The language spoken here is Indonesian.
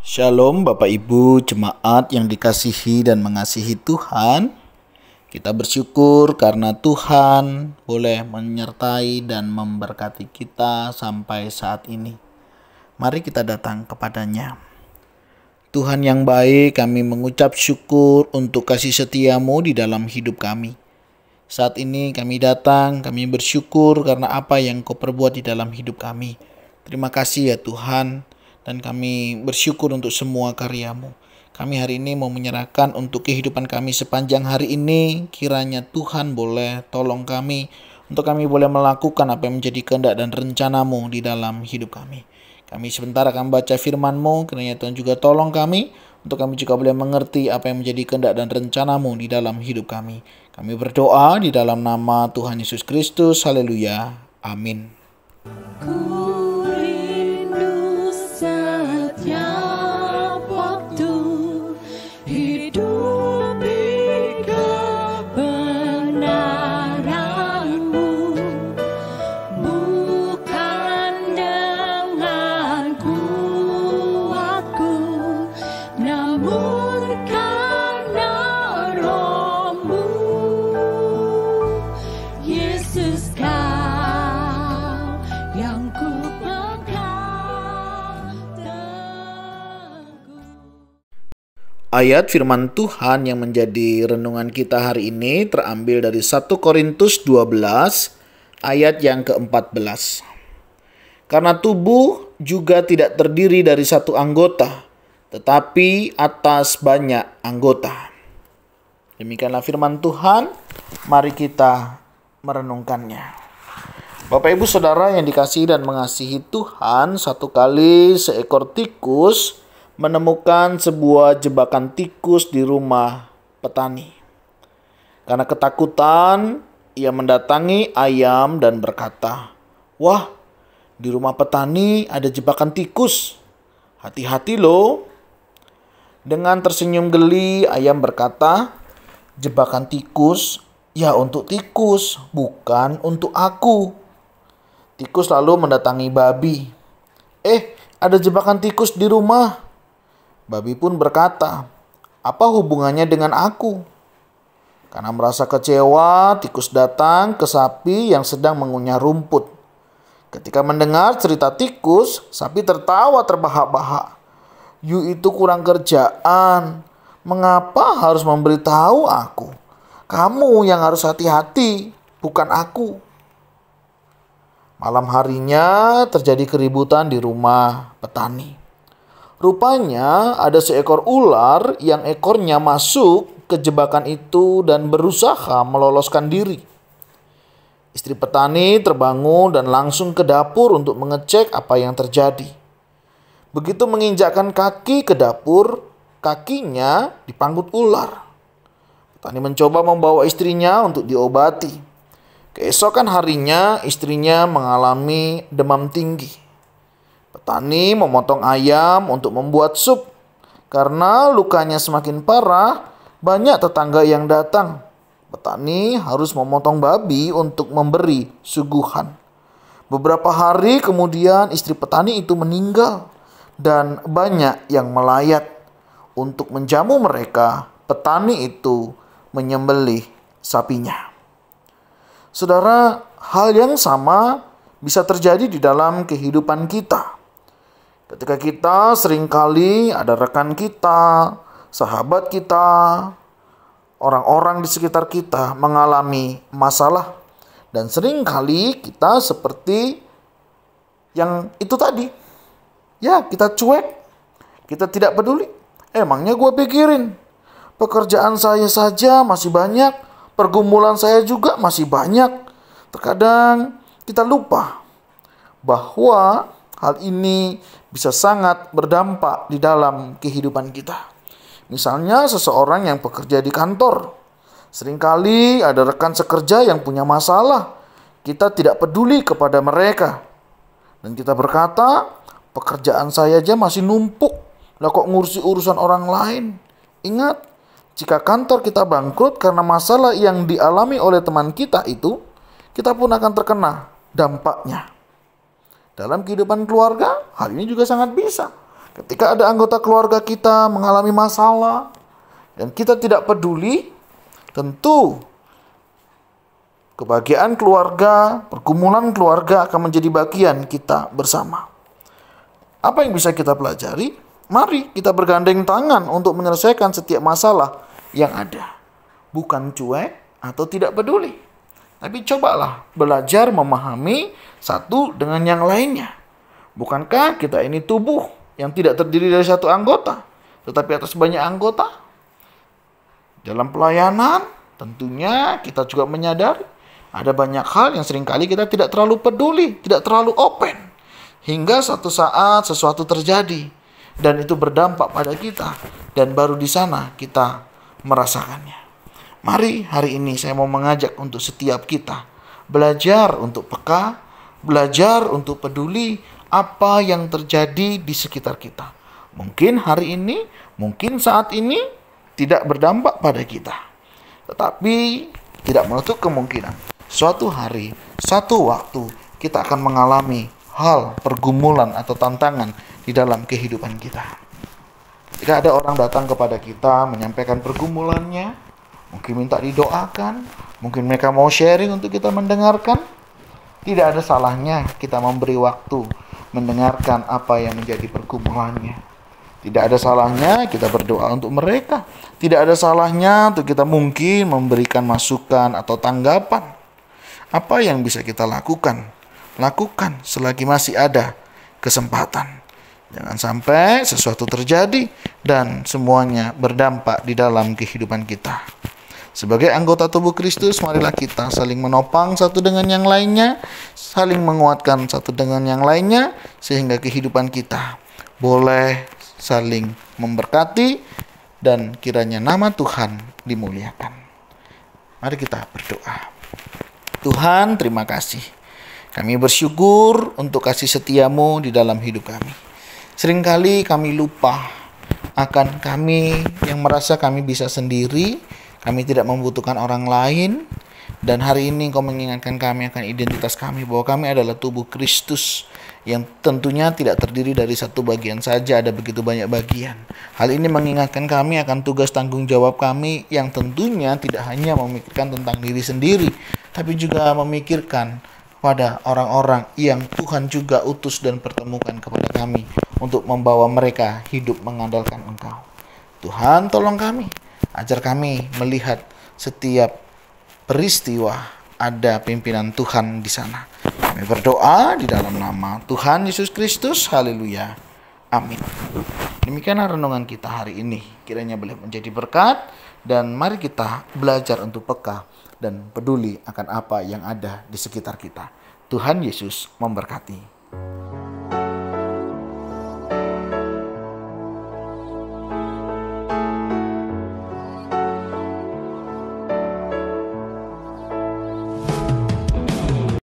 Shalom Bapak Ibu jemaat yang dikasihi dan mengasihi Tuhan. Kita bersyukur karena Tuhan boleh menyertai dan memberkati kita sampai saat ini. Mari kita datang kepadanya. Tuhan yang baik, kami mengucap syukur untuk kasih setia-Mu di dalam hidup kami. Saat ini kami datang, kami bersyukur karena apa yang Kau perbuat di dalam hidup kami. Terima kasih ya Tuhan. Dan kami bersyukur untuk semua karya-Mu. Kami hari ini mau menyerahkan untuk kehidupan kami sepanjang hari ini. Kiranya Tuhan boleh tolong kami untuk kami boleh melakukan apa yang menjadi kehendak dan rencana-Mu di dalam hidup kami. Kami sebentar akan baca firman-Mu. Kiranya Tuhan juga tolong kami untuk kami juga boleh mengerti apa yang menjadi kehendak dan rencana-Mu di dalam hidup kami. Kami berdoa di dalam nama Tuhan Yesus Kristus. Haleluya. Amin. Ayat firman Tuhan yang menjadi renungan kita hari ini terambil dari 1 Korintus 12 ayat yang ke-14. Karena tubuh juga tidak terdiri dari satu anggota, tetapi atas banyak anggota. Demikianlah firman Tuhan, mari kita merenungkannya. Bapak Ibu Saudara yang dikasihi dan mengasihi Tuhan, satu kali seekor tikus menemukan sebuah jebakan tikus di rumah petani. Karena ketakutan, ia mendatangi ayam dan berkata, "Wah, di rumah petani ada jebakan tikus. Hati-hati loh." Dengan tersenyum geli, ayam berkata, "Jebakan tikus, ya untuk tikus, bukan untuk aku." Tikus lalu mendatangi babi. Ada jebakan tikus di rumah." Babi pun berkata, "Apa hubungannya dengan aku?" Karena merasa kecewa, tikus datang ke sapi yang sedang mengunyah rumput. Ketika mendengar cerita tikus, sapi tertawa terbahak-bahak. "You itu kurang kerjaan. Mengapa harus memberitahu aku? Kamu yang harus hati-hati, bukan aku." Malam harinya terjadi keributan di rumah petani. Rupanya ada seekor ular yang ekornya masuk ke jebakan itu dan berusaha meloloskan diri. Istri petani terbangun dan langsung ke dapur untuk mengecek apa yang terjadi. Begitu menginjakkan kaki ke dapur, kakinya dipanggut ular. Petani mencoba membawa istrinya untuk diobati. Keesokan harinya istrinya mengalami demam tinggi. Petani memotong ayam untuk membuat sup. Karena lukanya semakin parah, banyak tetangga yang datang. Petani harus memotong babi untuk memberi suguhan. Beberapa hari kemudian istri petani itu meninggal dan banyak yang melayat. Untuk menjamu mereka, petani itu menyembelih sapinya. Saudara, hal yang sama bisa terjadi di dalam kehidupan kita. Ketika kita seringkali ada rekan kita, sahabat kita, orang-orang di sekitar kita mengalami masalah. Dan seringkali kita seperti yang itu tadi. Ya, kita cuek, kita tidak peduli. Emangnya gue pikirin, pekerjaan saya saja masih banyak, pergumulan saya juga masih banyak. Terkadang kita lupa bahwa hal ini bisa sangat berdampak di dalam kehidupan kita. Misalnya seseorang yang bekerja di kantor. Seringkali ada rekan sekerja yang punya masalah. Kita tidak peduli kepada mereka. Dan kita berkata, pekerjaan saya aja masih numpuk. Lah kok ngurusi urusan orang lain? Ingat, jika kantor kita bangkrut karena masalah yang dialami oleh teman kita itu, kita pun akan terkena dampaknya. Dalam kehidupan keluarga, hal ini juga sangat bisa. Ketika ada anggota keluarga kita mengalami masalah dan kita tidak peduli, tentu kebahagiaan keluarga, pergumulan keluarga akan menjadi bagian kita bersama. Apa yang bisa kita pelajari? Mari kita bergandeng tangan untuk menyelesaikan setiap masalah yang ada. Bukan cuek atau tidak peduli. Tapi cobalah belajar memahami satu dengan yang lainnya. Bukankah kita ini tubuh yang tidak terdiri dari satu anggota, tetapi atas banyak anggota? Dalam pelayanan, tentunya kita juga menyadari ada banyak hal yang seringkali kita tidak terlalu peduli, tidak terlalu open. Hingga suatu saat sesuatu terjadi dan itu berdampak pada kita, dan baru di sana kita merasakannya. Mari hari ini saya mau mengajak untuk setiap kita belajar untuk peka, belajar untuk peduli apa yang terjadi di sekitar kita. Mungkin hari ini, mungkin saat ini tidak berdampak pada kita, tetapi tidak menutup kemungkinan suatu hari, suatu waktu kita akan mengalami hal pergumulan atau tantangan di dalam kehidupan kita. Jika ada orang datang kepada kita menyampaikan pergumulannya, mungkin minta didoakan, mungkin mereka mau sharing untuk kita mendengarkan, tidak ada salahnya kita memberi waktu mendengarkan apa yang menjadi pergumulannya. Tidak ada salahnya kita berdoa untuk mereka. Tidak ada salahnya untuk kita mungkin memberikan masukan atau tanggapan. Apa yang bisa kita lakukan? Lakukan selagi masih ada kesempatan. Jangan sampai sesuatu terjadi dan semuanya berdampak di dalam kehidupan kita. Sebagai anggota tubuh Kristus, marilah kita saling menopang satu dengan yang lainnya, saling menguatkan satu dengan yang lainnya, sehingga kehidupan kita boleh saling memberkati dan kiranya nama Tuhan dimuliakan. Mari kita berdoa. Tuhan, terima kasih. Kami bersyukur untuk kasih setiamu di dalam hidup kami. Seringkali kami lupa akan kami yang merasa kami bisa sendiri, kami tidak membutuhkan orang lain. Dan hari ini Engkau mengingatkan kami akan identitas kami, bahwa kami adalah tubuh Kristus yang tentunya tidak terdiri dari satu bagian saja, ada begitu banyak bagian. Hal ini mengingatkan kami akan tugas tanggung jawab kami yang tentunya tidak hanya memikirkan tentang diri sendiri, tapi juga memikirkan pada orang-orang yang Tuhan juga utus dan pertemukan kepada kami untuk membawa mereka hidup mengandalkan Engkau. Tuhan, tolong kami, ajar kami melihat setiap peristiwa ada pimpinan Tuhan di sana. Kami berdoa di dalam nama Tuhan Yesus Kristus. Haleluya. Amin. Demikianlah renungan kita hari ini. Kiranya boleh menjadi berkat, dan mari kita belajar untuk peka dan peduli akan apa yang ada di sekitar kita. Tuhan Yesus memberkati.